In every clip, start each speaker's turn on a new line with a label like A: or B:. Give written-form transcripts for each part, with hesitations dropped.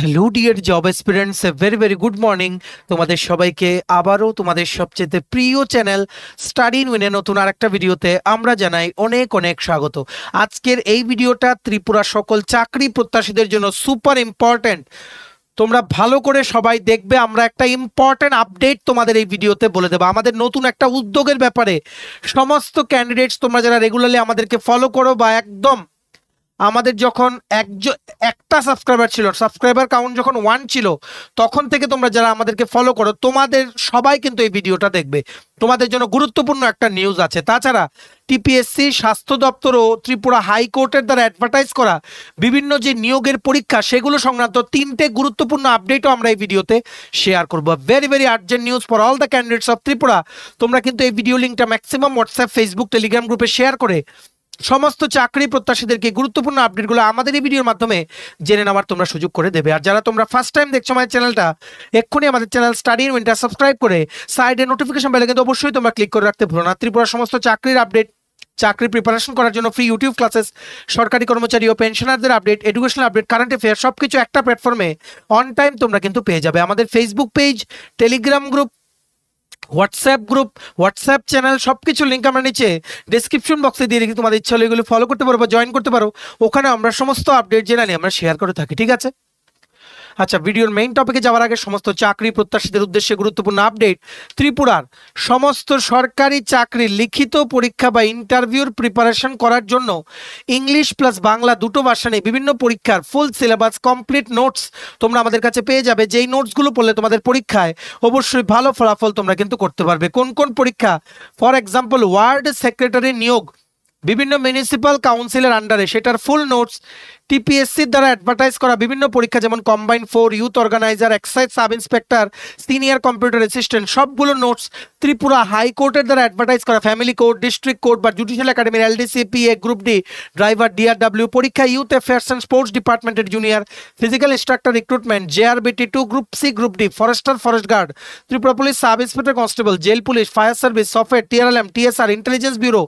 A: Hello dear job experience, very very good morning. তোমাদের সবাইকে আবারও তোমাদের সবচেয়ে প্রিয় চ্যানেল স্টাডি ইন উইনের নতুন আরেকটা ভিডিওতে আমরা জানাই অনেক অনেক স্বাগত। আজকের এই ভিডিওটা ত্রিপুরা সকল চাকরি প্রত্যাশীদের জন্য সুপার ইম্পর্ট্যান্ট। তোমরা ভালো করে সবাই দেখবে, আমরা একটা ইম্পর্ট্যান্ট আপডেট তোমাদের এই ভিডিওতে বলে দেবো আমাদের নতুন একটা উদ্যোগের ব্যাপারে। সমস্ত ক্যান্ডিডেটস তোমরা যারা রেগুলারলি আমাদেরকে ফলো করো বা একদম আমাদের যখন একটা সাবস্ক্রাইবার ছিল, সাবস্ক্রাইবার কাউন্ট যখন 1 ছিল, তখন থেকে তোমরা যারা আমাদেরকে ফলো করো তোমাদের সবাই কিন্তু এই ভিডিওটা দেখবে। তোমাদের জন্য গুরুত্বপূর্ণ একটা নিউজ আছে। তাছাড়া টিপিএসসি, স্বাস্থ্য দপ্তর ও ত্রিপুরা হাইকোর্টের দ্বারা অ্যাডভার্টাইজ করা বিভিন্ন যে নিয়োগের পরীক্ষা সেগুলো সংক্রান্ত 3টে গুরুত্বপূর্ণ আপডেটও আমরা এই ভিডিওতে শেয়ার করবো। Very very urgent news for all the candidates of Tripura. তোমরা কিন্তু এই ভিডিও লিঙ্কটা ম্যাক্সিমাম হোয়াটসঅ্যাপ, ফেসবুক, টেলিগ্রাম গ্রুপে শেয়ার করে সমস্ত চাকরি প্রত্যাশীদেরকে গুরুত্বপূর্ণ আপডেটগুলো আমাদের এই ভিডিওর মাধ্যমে জেনে নেওয়ার তোমরা সুযোগ করে দেবে। আর যারা তোমরা ফার্স্ট টাইম দেখছো আমাদের চ্যানেলটা, এক্ষুনি আমাদের চ্যানেল স্টাডি ইন উইনটা সাবস্ক্রাইব করে সাইডে নোটিফিকেশন বেলে কিন্তু অবশ্যই তোমরা ক্লিক করে রাখতে ভুলো না। ত্রিপুরার সমস্ত চাকরির আপডেট, চাকরি প্রিপারেশন করার জন্য ফ্রি ইউটিউব ক্লাসেস, সরকারি কর্মচারী ও পেনশনারদের update, educational update, current affair সবকিছু একটা প্ল্যাটফর্মে অন টাইম তোমরা কিন্তু পেয়ে যাবে। আমাদের Facebook page, Telegram group, WhatsApp group, WhatsApp channel সবকিছু লিঙ্ক আমরা নিচে ডিসক্রিপশন বক্সে দিয়ে রেখে তোমাদের ইচ্ছা হলে এগুলো ফলো করতে পারো বা জয়েন করতে পারো। ওখানে আমরা সমস্ত আপডেট জেনারেলি আমরা শেয়ার করে থাকি, ঠিক আছে? আচ্ছা, ভিডিওর মেইন টপিকে যাওয়ার আগে সমস্ত চাকরি প্রত্যাশীদের উদ্দেশ্যে গুরুত্বপূর্ণ আপডেট। ত্রিপুরার সমস্ত সরকারি চাকরির লিখিত পরীক্ষা বা ইন্টারভিউর প্রিপারেশন করার জন্য ইংলিশ প্লাস বাংলা দুটো ভার্সনে বিভিন্ন পরীক্ষার ফুল সিলেবাস, কমপ্লিট নোটস তোমরা আমাদের কাছে পেয়ে যাবে। যেই নোটসগুলো পড়লে তোমাদের পরীক্ষায় অবশ্যই ভালো ফলাফল তোমরা কিন্তু করতে পারবে। কোন কোন পরীক্ষা? ফর এক্সাম্পল, ওয়ার্ড সেক্রেটারি নিয়োগ বিভিন্ন মিউনিসিপ্যাল কাউন্সিলের আন্ডারে, সেটার ফুল নোটস। টিপিএসসির দ্বারা অ্যাডভার্টাইজ করা বিভিন্ন পরীক্ষা যেমন combined 4, youth organiser, excise sub inspector, senior computer assistant সবগুলো নোটস। ত্রিপুরা হাইকোর্টের দ্বারা অ্যাডভার্টাইজ করা ফ্যামিলি কোর্ট, ডিস্ট্রিক্ট কোর্ট বা জুডিশিয়াল একাডেমির LDC, PA, group D, driver, DRW পরীক্ষা, ইউথ অ্যাফেয়ার্স অ্যান্ড স্পোর্টস ডিপার্টমেন্টের junior, physical instructor recruitment, JRBT 2, group C, group D, forester, forest guard, Tripura police sub inspector constable, jail police, fire service, software, TRLM, TSR, intelligence bureau,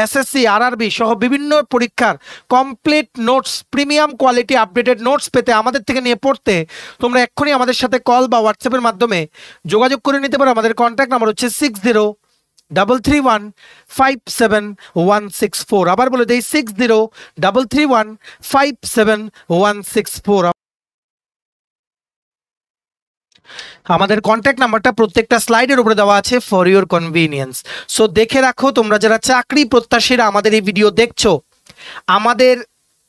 A: SSC, RRB সহ বিভিন্ন পরীক্ষার complete notes, premium quality updated notes পেতে আমাদের থেকে নিয়ে পড়তে তোমরা এক্ষুনি আমাদের সাথে কল বা হোয়াটসঅ্যাপের মাধ্যমে যোগাযোগ করে নিতে পারো। আমাদের কন্ট্যাক্ট নাম্বার হচ্ছে 6033157164। আবার বলে দেই 6033157164। আমাদের কন্ট্যাক্ট নাম্বারটা প্রত্যেকটা স্লাইডের উপরে দেওয়া আছে ফর ইউর কনভিনিয়েন্স। সো দেখে রাখো, তোমরা যারা চাকরি প্রত্যাশীরা আমাদের এই ভিডিও দেখছো, আমাদের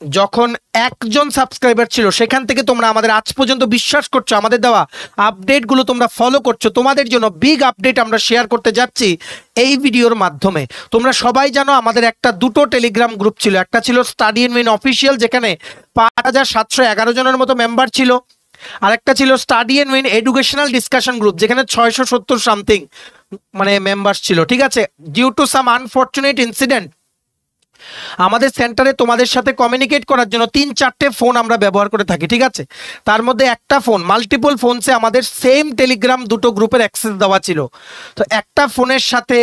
A: যখন 1জন সাবস্ক্রাইবার ছিল সেখান থেকে তোমরা আমাদের আজ পর্যন্ত বিশ্বাস করছো, আমাদের দেওয়া আপডেটগুলো তোমরা ফলো করছো। তোমাদের জন্য বিগ আপডেট আমরা শেয়ার করতে যাচ্ছি এই ভিডিওর মাধ্যমে। তোমরা সবাই জানো আমাদের দুটো টেলিগ্রাম গ্রুপ ছিল। একটা ছিল স্টাডি ইন উইন অফিসিয়াল, যেখানে 5711 জনের মতো মেম্বার ছিল। আরেকটা ছিল Study and Win educational discussion group, যেখানে 670 সামথিং মেম্বার্স ছিল, ঠিক আছে? Due to some unfortunate incident আমাদের সেন্টারে তোমাদের সাথে কমিউনিকেট করার জন্য 3-4টে ফোন আমরা ব্যবহার করে থাকি, ঠিক আছে? তার মধ্যে একটা ফোন, মাল্টিপল ফোনসে আমাদের সেম টেলিগ্রাম দুটো গ্রুপের অ্যাক্সেস দেওয়া ছিল। তো একটা ফোনের সাথে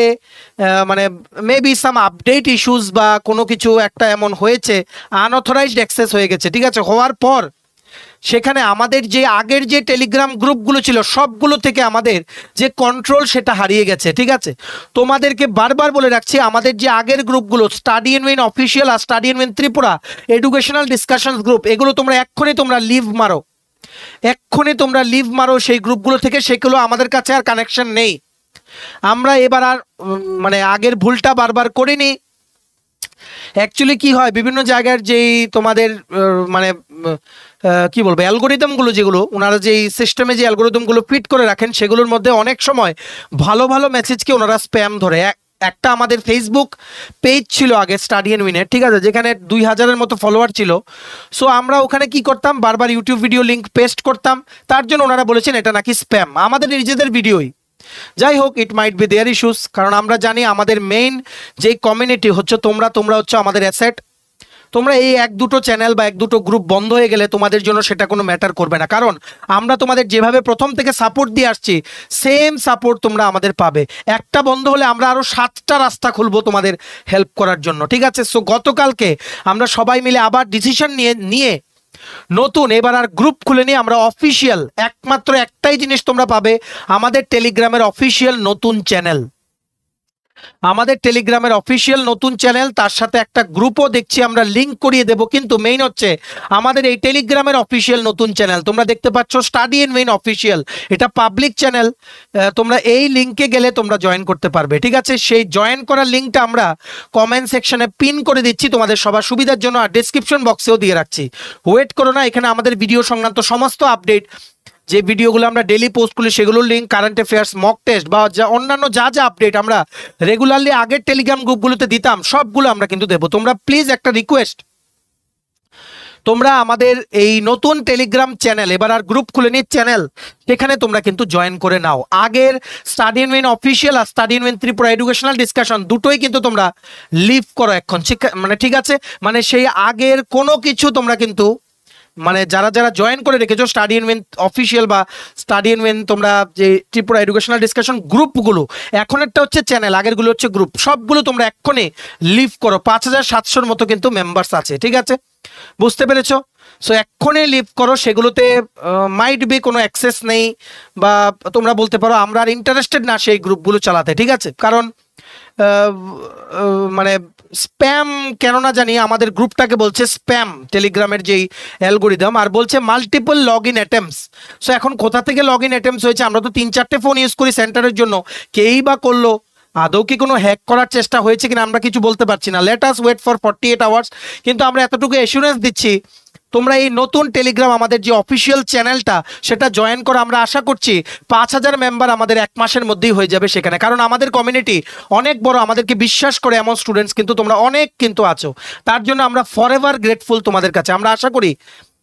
A: মেবি সাম আপডেট ইস্যুস বা কোনো কিছু একটা এমন হয়েছে, আনঅথরাইজড অ্যাক্সেস হয়ে গেছে, ঠিক আছে? হওয়ার পর সেখানে আমাদের যে আগের যে টেলিগ্রাম গ্রুপগুলো ছিল সবগুলো থেকে আমাদের যে কন্ট্রোল সেটা হারিয়ে গেছে, ঠিক আছে? তোমাদেরকে বারবার বলে রাখছি, আমাদের যে আগের গ্রুপগুলো স্টাডি ইন উইন অফিসিয়াল আর study in win Tripura educational discussion group, এগুলো তোমরা এক্ষুনি লিভ মারো সেই গ্রুপগুলো থেকে। সেগুলো আমাদের কাছে আর কানেকশন নেই। আমরা এবার আর আগের ভুলটা বারবার করিনি। অ্যাকচুয়ালি কি হয়, বিভিন্ন জায়গার যেই তোমাদের কি বলবো অ্যালগোরিদমগুলো, যেগুলো ওনারা যেই সিস্টেমে যে অ্যালগোরিদমগুলো ফিট করে রাখেন, সেগুলোর মধ্যে অনেক সময় ভালো ভালো মেসেজকে ওনারা স্প্যাম ধরে। একটা আমাদের ফেসবুক পেজ ছিল আগে স্টাডি এন্ড উইনের, ঠিক আছে, যেখানে 2000-এর মতো ফলোয়ার ছিল। সো আমরা ওখানে কি করতাম, বারবার ইউটিউব ভিডিও লিঙ্ক পেস্ট করতাম। তার জন্য ওনারা বলেছেন এটা নাকি স্প্যাম, আমাদের নিজেদের ভিডিওই। যাই হোক, ইট মাইট বি দেয়ার ইস্যুস, কারণ আমরা জানি আমাদের মেইন যে কমিউনিটি হচ্ছে তোমরা হচ্ছে আমাদের অ্যাসেট। তোমরা এই 1-2টো চ্যানেল বা 1-2টো গ্রুপ বন্ধ হয়ে গেলে তোমাদের জন্য সেটা কোনো ম্যাটার করবে না, কারণ আমরা তোমাদের যেভাবে প্রথম থেকে সাপোর্ট দিয়ে আসছি সেম সাপোর্ট তোমরা আমাদের পাবে। একটা বন্ধ হলে আমরা আরও 7টা রাস্তা খুলবো তোমাদের হেল্প করার জন্য, ঠিক আছে? সো গতকালকে আমরা সবাই মিলে আবার ডিসিশন নিয়ে নতুন এবার আর গ্রুপ খুলে নিয়ে আমরা অফিসিয়াল, একমাত্র একটাই জিনিস তোমরা পাবে, আমাদের টেলিগ্রামের অফিসিয়াল নতুন চ্যানেল, আমাদের টেলিগ্রামের অফিসিয়াল নতুন চ্যানেল, তার সাথে একটা গ্রুপও দেখছি আমরা লিংক করিয়ে দেব। কিন্তু মেইন হচ্ছে আমাদের এই টেলিগ্রামের অফিসিয়াল নতুন চ্যানেল, তোমরা দেখতে পাচ্ছ স্টাডি ইন উইন অফিসিয়াল, এটা পাবলিক চ্যানেল, তোমরা এই লিংকে গেলে তোমরা জয়েন করতে পারবে। ঠিক আছে, সেই জয়েন করার লিংকটা আমরা কমেন্ট সেকশনে পিন করে দিচ্ছি তোমাদের সবার সুবিধার জন্য, আর ডেসক্রিপশন বক্সেও দিয়ে রাখছি। ওয়েট করো না, এখানে আমাদের ভিডিও সংক্রান্ত সমস্ত আপডেট, যে ভিডিওগুলো আমরা ডেলি পোস্ট করি সেগুলোর link, current affairs, mock test বা অন্যান্য যা যা আপডেট আমরা রেগুলারলি আগের টেলিগ্রাম গ্রুপগুলোতে দিতাম সবগুলো আমরা কিন্তু দেবো। তোমরা প্লিজ একটা রিকোয়েস্ট, তোমরা আমাদের এই নতুন টেলিগ্রাম চ্যানেল, এবার আর গ্রুপ খুলে নিয়ে চ্যানেল, সেখানে তোমরা কিন্তু জয়েন করে নাও। আগের স্টাডি ইন উইন অফিসিয়াল আর study in win Tripura educational discussion দুটোই কিন্তু তোমরা লিভ করো এখন, মানে ঠিক আছে, মানে সেই আগের কোনো কিছু তোমরা কিন্তু, মানে যারা যারা জয়েন করে রেখেছো স্টাডি ইন উইন অফিসিয়াল বা স্টাডি ইন উইন তোমরা যে ত্রিপুরা এডুকেশনাল ডিসকাশন গ্রুপগুলো, এখন একটা হচ্ছে চ্যানেল, আগেরগুলো হচ্ছে গ্রুপ, সবগুলো তোমরা এক্ষুনি লিভ করো। 5700-র মতো কিন্তু মেম্বার্স আছে, ঠিক আছে, বুঝতে পেরেছো? সো এক্ষুনি লিভ করো, সেগুলোতে মাইট বি কোনো অ্যাক্সেস নেই, বা তোমরা বলতে পারো আমরা আর ইন্টারেস্টেড না সেই গ্রুপগুলো চালাতে, ঠিক আছে, কারণ মানে স্প্যাম কেন না জানি আমাদের গ্রুপটাকে বলছে স্প্যাম, টেলিগ্রামের যেই অ্যালগোরিদম, আর বলছে multiple log in attempts. So এখন কোথা থেকে লগ ইন অ্যাটেম্পস হয়েছে? আমরা তো 3-4টে ফোন ইউজ করি সেন্টারের জন্য, কেই বা করলো, আদৌ কি কোনো হ্যাক করার চেষ্টা হয়েছে কিনা আমরা কিছু বলতে পারছি না। Let us wait for 48 hours. কিন্তু আমরা এতটুকু অ্যাসুরেন্স দিচ্ছি, তোমরা এই নতুন টেলিগ্রাম আমাদের যে অফিসিয়াল চ্যানেলটা সেটা জয়েন করে আমরা আশা করছি 5000 মেম্বার আমাদের 1 মাসের মধ্যেই হয়ে যাবে সেখানে, কারণ আমাদের কমিউনিটি অনেক বড়, আমাদেরকে বিশ্বাস করে এমন স্টুডেন্টস কিন্তু তোমরা অনেক কিন্তু আছো, তার জন্য আমরা ফরএভার গ্রেটফুল তোমাদের কাছে। আমরা আশা করি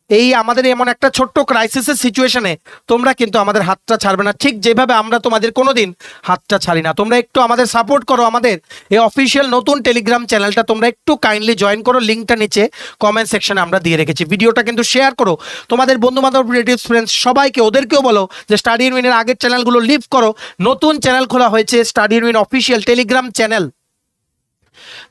A: এই আমাদের এমন একটা ছোট্ট ক্রাইসিসের সিচুয়েশনে তোমরা কিন্তু আমাদের হাতটা ছাড়বে না, ঠিক যেভাবে আমরা তোমাদের কোনোদিন হাতটা ছাড়ি না। তোমরা একটু আমাদের সাপোর্ট করো, আমাদের এই অফিসিয়াল নতুন টেলিগ্রাম চ্যানেলটা তোমরা একটু কাইন্ডলি জয়েন করো, লিঙ্কটা নিচে কমেন্ট সেকশনে আমরা দিয়ে রেখেছি। ভিডিওটা কিন্তু শেয়ার করো তোমাদের বন্ধু বান্ধব, রিলেটিভস, ফ্রেন্ডস সবাইকে, ওদেরকেও বলো যে স্টাডি ইন উইনের আগের চ্যানেলগুলো লিভ করো, নতুন চ্যানেল খোলা হয়েছে study in win official Telegram channel,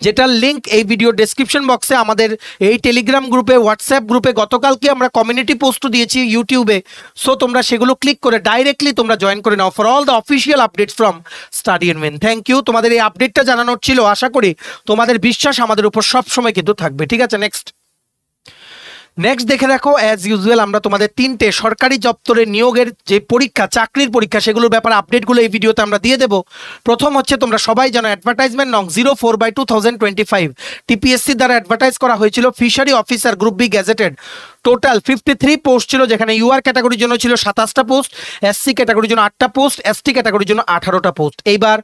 A: যেটার লিঙ্ক এই ভিডিও ডেসক্রিপশন বক্সে। আমাদের এই টেলিগ্রাম গ্রুপে, হোয়াটসঅ্যাপ গ্রুপে গতকালকে আমরা কমিউনিটি পোস্ট দিয়েছি ইউটিউবে, সো তোমরা সেগুলো ক্লিক করে ডাইরেক্টলি তোমরা জয়েন করে নাও for all the official updates from Study in Win. Thank you, তোমাদের এই আপডেটটা জানানোর ছিল, আশা করি তোমাদের বিশ্বাস আমাদের উপর সবসময় কিন্তু থাকবে। ঠিক আছে, নেক্সট দেখে রাখো, অ্যাজ ইউজুয়াল আমরা তোমাদের 3টে সরকারি দপ্তরের নিয়োগের যে পরীক্ষা, চাকরির পরীক্ষা, সেগুলোর ব্যাপারে আপডেটগুলো এই ভিডিওতে আমরা দিয়ে দেবো। প্রথম হচ্ছে, তোমরা সবাই জানো অ্যাডভার্টাইজমেন্ট নং 04/2025 টিপিএসসি দ্বারা অ্যাডভার্টাইজ করা হয়েছিল fishery officer group B gazetted. Total 53 post ছিল, যেখানে ইউআর ক্যাটাগরির জন্য ছিল 27টা পোস্ট, এসসি ক্যাটাগরির জন্য 8টা পোস্ট, এসটি ক্যাটাগরির জন্য 18টা পোস্ট। এইবার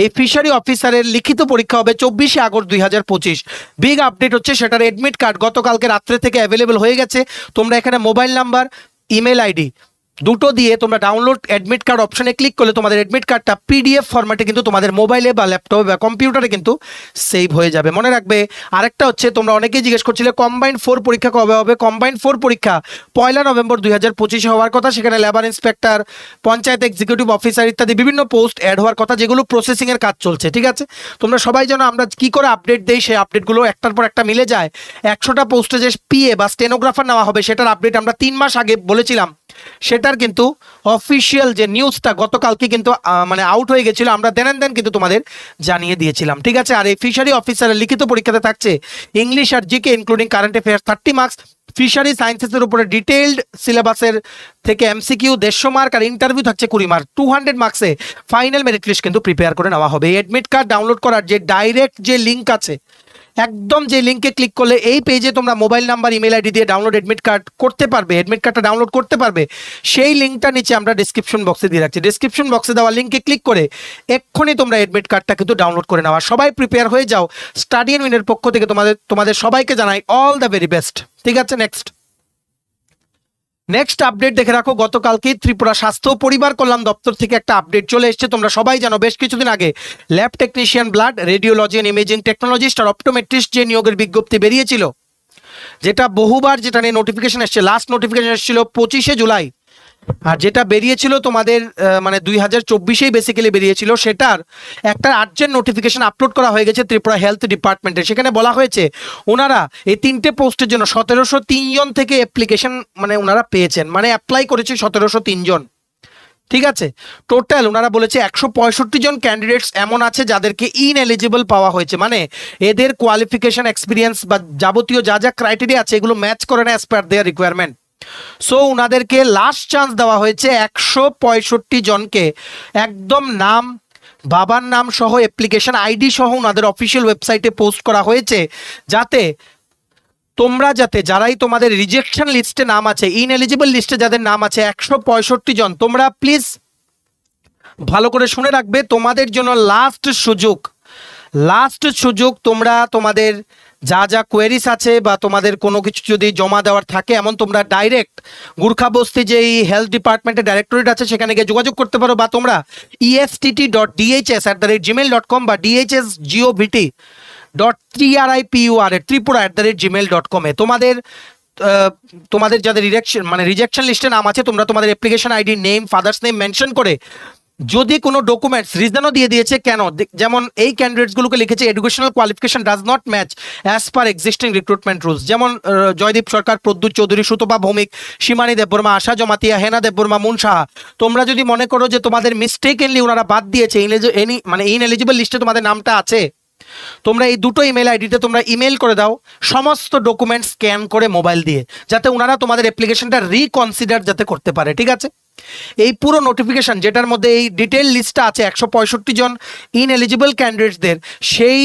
A: এই ফিশারি অফিসারের লিখিত পরীক্ষা হবে 24শে আগস্ট 2025। বিগ আপডেট হচ্ছে সেটার এডমিট কার্ড গতকালকে রাত্রে থেকে অ্যাভেলেবেল হয়ে গেছে। তোমরা এখানে মোবাইল নাম্বার, ইমেল আইডি দুটো দিয়ে তোমরা ডাউনলোড অ্যাডমিট কার্ড অপশনে ক্লিক করলে তোমাদের অ্যাডমিট কার্ডটা পিডিএফ ফরম্যাটে কিন্তু তোমাদের মোবাইলে বা ল্যাপটপে বা কম্পিউটারে কিন্তু সেভ হয়ে যাবে। মনে রাখবে, আরেকটা হচ্ছে, তোমরা অনেকেই জিজ্ঞেস করছিলে কম্বাইন্ড 4 পরীক্ষা কবে হবে। কম্বাইন্ড 4 পরীক্ষা 1 নভেম্বর 2025 হওয়ার কথা। সেখানে labour inspector, panchayat executive officer ইত্যাদি বিভিন্ন পোস্ট অ্যাড হওয়ার কথা, যেগুলো প্রসেসিংয়ের কাজ চলছে। ঠিক আছে, তোমরা সবাই জানো আমরা কি করে আপডেট দেই, সেই আপডেটগুলো একটার পর একটা মিলে যায়। 100টা পোস্টে যে পিএ বা স্টেনোগ্রাফার নেওয়া হবে সেটার আপডেট আমরা 3 মাস আগে বলেছিলাম, সেটার কিন্তু অফিসিয়াল যে নিউজটা গতকালকে কিন্তু মানে আউট হয়ে গেছিল, আমরা দেন কিন্তু তোমাদের জানিয়ে দিয়েছিলাম। ঠিক আছে, আর এই ফিশারি অফিসারের লিখিত পরীক্ষাতে থাকছে ইংলিশ আর GK including current affairs 30 marks, fishery সায়েন্সেসের উপরে ডিটেইলড সিলেবাসের থেকে এমসিকিউ 150 মার্ক, আর ইন্টারভিউ থাকছে 20 মার্ক। 200 মার্কসে ফাইনাল মেরিট লিস্ট কিন্তু প্রিপেয়ার করে নেওয়া হবে। অ্যাডমিট কার্ড ডাউনলোড করার যে ডাইরেক্ট যে লিঙ্ক আছে, একদম যে লিঙ্কে ক্লিক করলে এই পেজে তোমরা মোবাইল নাম্বার, ইমেল আইডি দিয়ে ডাউনলোড অ্যাডমিট কার্ড করতে পারবে, অ্যাডমিট কার্ডটা ডাউনলোড করতে পারবে। সেই লিঙ্কটা নিচে আমরা ডেসক্রিপশন বক্সে দিয়ে রাখছি। ডেসক্রিপশন বক্সে দেওয়া লিঙ্কে ক্লিক করে এক্ষুনি তোমরা অ্যাডমিট কার্ডটা কিন্তু ডাউনলোড করে নেওয়া। সবাই প্রিপেয়ার হয়ে যাও। স্টাডি ইন উইনের পক্ষ থেকে তোমাদের সবাইকে জানাই অল দ্য ভেরি বেস্ট। ঠিক আছে, নেক্সট আপডেট দেখে রাখো, গতকালকে ত্রিপুরা স্বাস্থ্য পরিবার কল্যাণ দপ্তর থেকে একটা আপডেট চলে এসেছে। তোমরা সবাই জানো বেশ কিছুদিন আগে lab technician, blood, radiology and imaging technologist আর অপটোমেট্রিস্ট যে নিয়োগের বিজ্ঞপ্তি বেরিয়েছিল, যেটা বহুবার যেটা নিয়ে নোটিফিকেশন এসেছে, লাস্ট নোটিফিকেশন এসেছিল 25শে জুলাই আর যেটা বেরিয়েছিল তোমাদের মানে 2024-এই বেসিক্যালি বেরিয়েছিল, সেটার একটা আর্জেন্ট নোটিফিকেশন আপলোড করা হয়ে গেছে ত্রিপুরা হেলথ ডিপার্টমেন্টের। সেখানে বলা হয়েছে ওনারা এই 3টে পোস্টের জন্য 1703 জন থেকে অ্যাপ্লিকেশন মানে ওনারা পেয়েছেন, মানে অ্যাপ্লাই করেছে 1703 জন। ঠিক আছে, টোটাল ওনারা বলেছে 165 জন ক্যান্ডিডেটস এমন আছে যাদেরকে ইনএলিজিবল পাওয়া হয়েছে, মানে এদের কোয়ালিফিকেশন, এক্সপিরিয়েন্স বা যাবতীয় যা যা ক্রাইটেরিয়া আছে এগুলো ম্যাচ করে না অ্যাজ পার দেয়ার রিকোয়ারমেন্ট। সো ওনাদেরকে লাস্ট চান্স দেওয়া হয়েছে 165 জনকে, একদম নাম, বাবার নাম সহ, অ্যাপ্লিকেশন আইডি সহ ওনাদের অফিসিয়াল ওয়েবসাইটে পোস্ট করা হয়েছে, যাতে তোমরা যারাই তোমাদের রিজেকশন লিস্টে নাম আছে, ইনএলিজিবল লিস্টে যাদের নাম আছে 165 জন, তোমরা প্লিজ ভালো করে শুনে রাখবে, তোমাদের জন্য লাস্ট সুযোগ। তোমরা তোমাদের যা যা কোয়েরিস আছে বা তোমাদের কোনো কিছু যদি জমা দেওয়ার থাকে, এমন তোমরা ডাইরেক্ট গুর্খাবস্তি যে হেলথ ডিপার্টমেন্টের ডাইরেক্টরেট আছে সেখানে গিয়ে যোগাযোগ করতে পারো, বা তোমরা ESTT.DHS@gmail.com বা DHSGOVT.TRIPUR@gmail.com তোমাদের যাদের রিজেকশন লিস্টে নাম আছে, তোমরা তোমাদের application ID, name, father's name mention করে যদি কোনো ডকুমেন্টস রিজনও দিয়ে দিয়েছে কেন, যেমন এই ক্যান্ডিডেটসগুলোকে লিখেছে educational qualification does not match as per existing recruitment rules, যেমন জয়দীপ সরকার, প্রদ্যুৎ চৌধুরী, সুতপা ভৌমিক, সীমানী দেববর্মা, আশা জমাতিয়া, হেনা দেববর্মা, মুন সাহা। তোমরা যদি মনে করো যে তোমাদের মিস্টেকেনলি ওনারা বাদ দিয়েছে, ইনএলিজিবল লিস্টে তোমাদের নামটা আছে, তোমরা এই দুটো ইমেল আইডিতে তোমরা ইমেল করে দাও সমস্ত ডকুমেন্ট স্ক্যান করে মোবাইল দিয়ে, যাতে ওনারা তোমাদের অ্যাপ্লিকেশনটা রিকনসিডার যাতে করতে পারে। ঠিক আছে, এই পুরো নোটিফিকেশন যেটার মধ্যে এই ডিটেল লিস্টটা আছে 165 জন ইনএলিজিবল ক্যান্ডিডেটসদের, সেই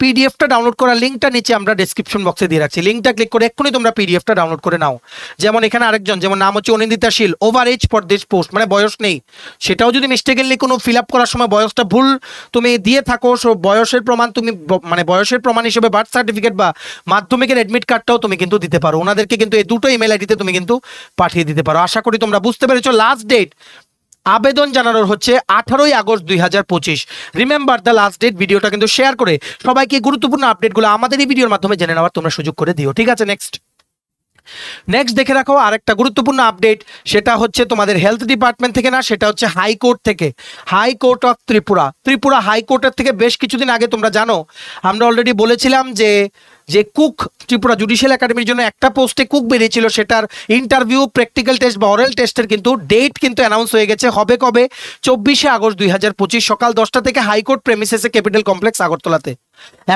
A: পিডিএফটা ডাউনলোড করার লিঙ্কটা নিচে আমরা ডেসক্রিপশন বক্সে দিয়ে রাখছি, লিঙ্কটা ক্লিক করে এক্ষুনি তোমরা পিডিএফটা ডাউনলোড করে নাও। যেমন এখানে আরেকজন, যেমন নাম হচ্ছে Anindita Shil, over age for this post, মানে বয়স নেই, সেটাও যদি মিস্টেকেনলি কোনো ফিল আপ করার সময় বয়সটা ভুল তুমি দিয়ে থাকো, বয়সের প্রমাণ তুমি মানে বয়সের প্রমাণ হিসেবে বার্থ সার্টিফিকেট বা মাধ্যমিকের অ্যাডমিট কার্ডটাও তুমি কিন্তু দিতে পারো, ওনাদেরকে কিন্তু এই দুটো ইমেল আইডিতে তুমি কিন্তু পাঠিয়ে দিতে পারো। আশা করি তোমরা বুঝতে পেরেছো। লাস্ট ডেট আবেদন জানানোর হচ্ছে 18ই August 2025। Remember the last date. ভিডিওটা কিন্তু শেয়ার করে সবাইকে গুরুত্বপূর্ণ আপডেটগুলো আমাদের এই ভিডিওর মাধ্যমে জেনে নেওয়ার তোমরা সুযোগ করে দিও। ঠিক আছে, নেক্সট দেখে রাখো আরেকটা গুরুত্বপূর্ণ আপডেট, সেটা হচ্ছে তোমাদের হেলথ ডিপার্টমেন্ট থেকে না, সেটা হচ্ছে হাইকোর্ট থেকে, হাইকোর্ট অফ ত্রিপুরা হাইকোর্টের থেকে বেশ কিছুদিন আগে তোমরা জানো আমরা অলরেডি বলেছিলাম যে কুক ত্রিপুরা জুডিশিয়াল একাডেমির জন্য একটা পোস্টে কুক বেরিয়েছিল, সেটার ইন্টারভিউ, প্র্যাকটিক্যাল টেস্ট বা অরেল টেস্টের কিন্তু ডেট কিন্তু অ্যানাউন্স হয়ে গেছে, হবে কবে, 24শে আগস্ট 2025 সকাল 10টা থেকে হাইকোর্ট প্রেমিসেসে, ক্যাপিটাল কমপ্লেক্স, আগরতলাতে।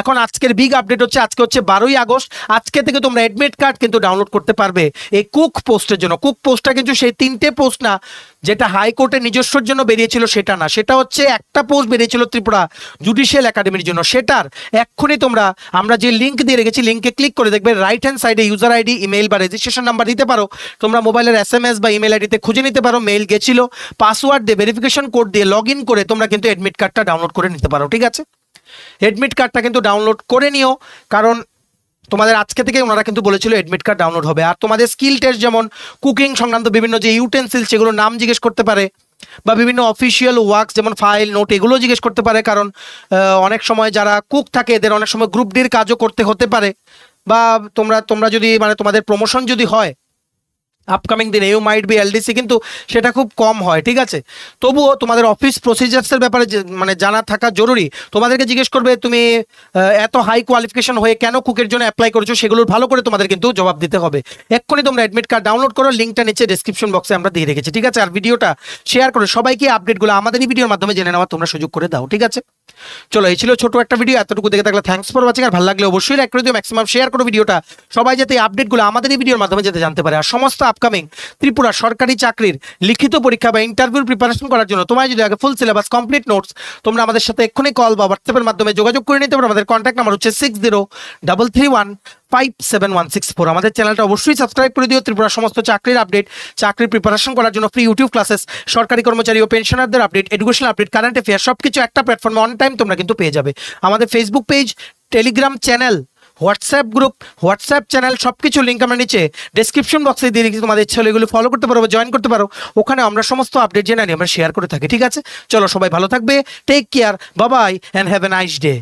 A: এখন আজকের বিগ আপডেট হচ্ছে, আজকে হচ্ছে 12ই আগস্ট, আজকে থেকে তোমরা অ্যাডমিট কার্ড কিন্তু ডাউনলোড করতে পারবে এই কুক পোস্টের জন্য। কুক পোস্টটা কিন্তু সেই 3টে পোস্ট না যেটা হাইকোর্টের নিজস্বর জন্য বেরিয়েছিল, সেটা না, সেটা হচ্ছে একটা পোস্ট বেরিয়েছিল ত্রিপুরা জুডিশিয়াল একাডেমির জন্য। সেটার এক্ষুনি তোমরা, আমরা যে লিঙ্ক দিয়ে রেখেছি, লিঙ্কে ক্লিক করে দেখবে রাইট হ্যান্ড সাইডে ইউজার আইডি, ইমেল বা রেজিস্ট্রেশন নাম্বার দিতে পারো, তোমরা মোবাইলের SMS বা ইমেল আইডিতে খুঁজে নিতে পারো, মেইল গেছিল, পাসওয়ার্ড দিয়ে, ভেরিফিকেশন কোড দিয়ে লগ ইন করে তোমরা কিন্তু অ্যাডমিট কার্ডটা ডাউনলোড করে নিতে পারো। ঠিক আছে, অ্যাডমিট কার্ডটা কিন্তু ডাউনলোড করে নিও, কারণ তোমাদের আজকে থেকে ওনারা কিন্তু বলেছিল অ্যাডমিট কার্ড ডাউনলোড হবে। আর তোমাদের স্কিল টেস্ট, যেমন কুকিং সংক্রান্ত বিভিন্ন যে ইউটেন্সিল, সেগুলো নাম জিজ্ঞেস করতে পারে, বা বিভিন্ন অফিসিয়াল ওয়ার্কস যেমন ফাইল, নোট, এগুলো জিজ্ঞেস করতে পারে, কারণ অনেক সময় যারা কুক থাকে এদের অনেক সময় গ্রুপ ডির কাজও করতে হতে পারে, বা তোমরা যদি মানে তোমাদের প্রমোশন যদি হয় আপকামিং দিনে, ইউ মাইট বি LDC, কিন্তু সেটা খুব কম হয়। ঠিক আছে, তবুও তোমাদের অফিস প্রসিজার্সের ব্যাপারে মানে জানা থাকা জরুরি। তোমাদেরকে জিজ্ঞেস করবে তুমি এত হাই কোয়ালিফিকেশন হয়ে কেন কুকের জন্য অ্যাপ্লাই করেছো, সেগুলোর ভালো করে তোমাদের কিন্তু জবাব দিতে হবে। এক্ষুনি তোমরা অ্যাডমিট কার্ড ডাউনলোড করো, লিঙ্কটা নিচে ডেসক্রিপশন বক্সে আমরা দিয়ে রেখেছি। ঠিক আছে, আর ভিডিওটা শেয়ার করে সবাইকে আপডেটগুলো আমাদের এই ভিডিওর মাধ্যমে জেনে নেওয়ার তোমরা সুযোগ করে দাও। ঠিক আছে, চলো, এই ছিল ছোট একটা ভিডিও, এতটুকু দেখে থাকলে থ্যাঙ্কস ফর ওয়াচিং। আর ভালো লাগলে অবশ্যই লাইক করে দিও, ম্যাক্সিমাম শেয়ার করো ভিডিওটা, সবাই যাতে আপডেটগুলো আমাদের এই ভিডিওর মাধ্যমে যাতে জানতে পারে। আর সমস্ত আপকামিং ত্রিপুরা সরকারি চাকরির লিখিত পরীক্ষা বা ইন্টারভিউর প্রিপারেশন করার জন্য তোমায় যদি আগে ফুল সিলেবাস, কমপ্লিট নোটস, তোমরা আমাদের সাথে এক্ষুনি কল বা হোয়াটসঅ্যাপের মাধ্যমে যোগাযোগ করে নিতে পারো। আমাদের কন্ট্যাক্ট নাম্বার হচ্ছে 6033157164। আমাদের চ্যানেলটা অবশ্যই সাবস্ক্রাইব করে দিও। ত্রিপুরা সমস্ত চাকরির আপডেট, চাকরির প্রিপারেশন করার জন্য ফ্রি ইউটিউব ক্লাসেস, সরকারি কর্মচারী ও পেনশনারদের update, educational update, current affair, সবকিছু একটা প্ল্যাটফর্মে অন টাইম তোমরা কিন্তু পেয়ে যাবে। আমাদের Facebook page, Telegram channel, WhatsApp group, WhatsApp channel, সবকিছু লিঙ্ক আমরা নিচে ডেসক্রিপশন বক্সে দিয়ে রেখেছি, তোমাদের ইচ্ছা হলে এগুলো ফলো করতে পারো বা জয়েন করতে পারো, ওখানে আমরা সমস্ত আপডেট জেনে নিই, আমরা শেয়ার করে থাকি। ঠিক আছে, চলো, সবাই ভালো থাকবে, take care, bye bye and have a nice day.